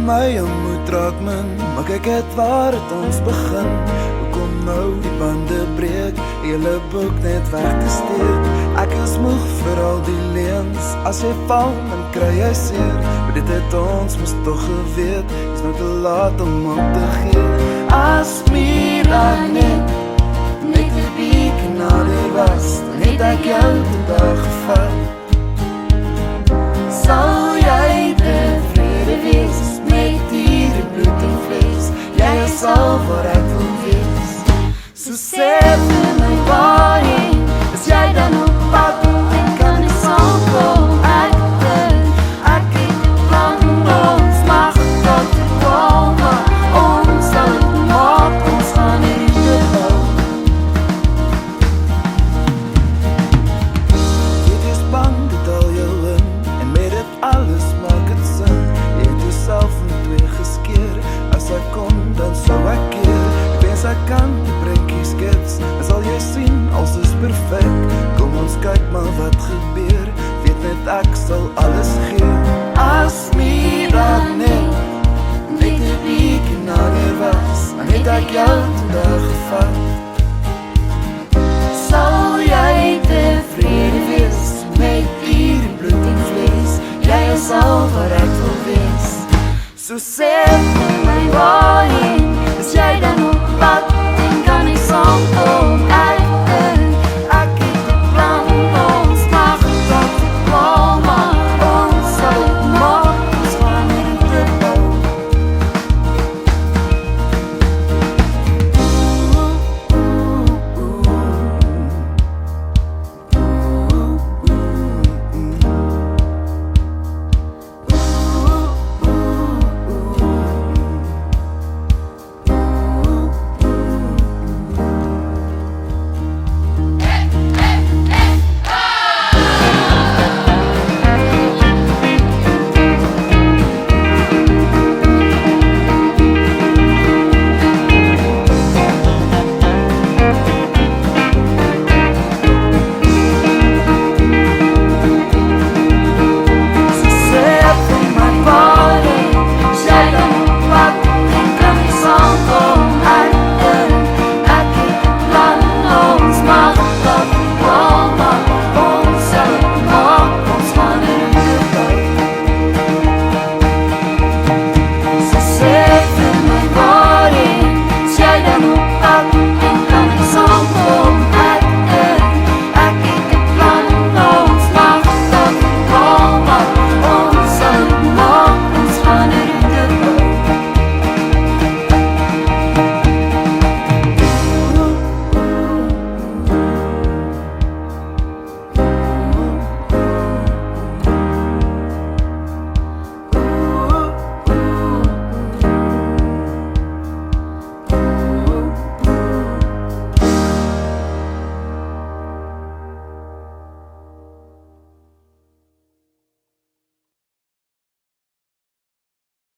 my moet raak min, maar kyk het waar het ons begin. Hoekom nou die bande breek, hele boek net weg te steek. Ek is moeg vir al die leens, as jy val, dan kry jy seer. Maar dit het ons mos toch geweet, is nou te laat om op te gee. As Mira net een bietjie nader was, dan het ek jou vandag gevat. Sal jy tevrede wees, met dier en bloed en vlees, jy is al wat ek wil wees. So sê vir my waarheen, is jy dan op pad, en kan ek saamkom, ek het plan, ons mag tot kome, ons sal het maak, ons gaan in die bouw. Dit is bang, dit al jou in, en met dit alles maak het sin. Jy het jouself in twee geskeer, as ek kon, dan sou ek keer. Ek wens ek kan die prentjie skets, en sal jy sien, alles is perfect. Kom ons kyk maar wat gebeur, weet net ek sal alles gee. As Mira net een bietjie nader was, dan het ek jou vandag gevat.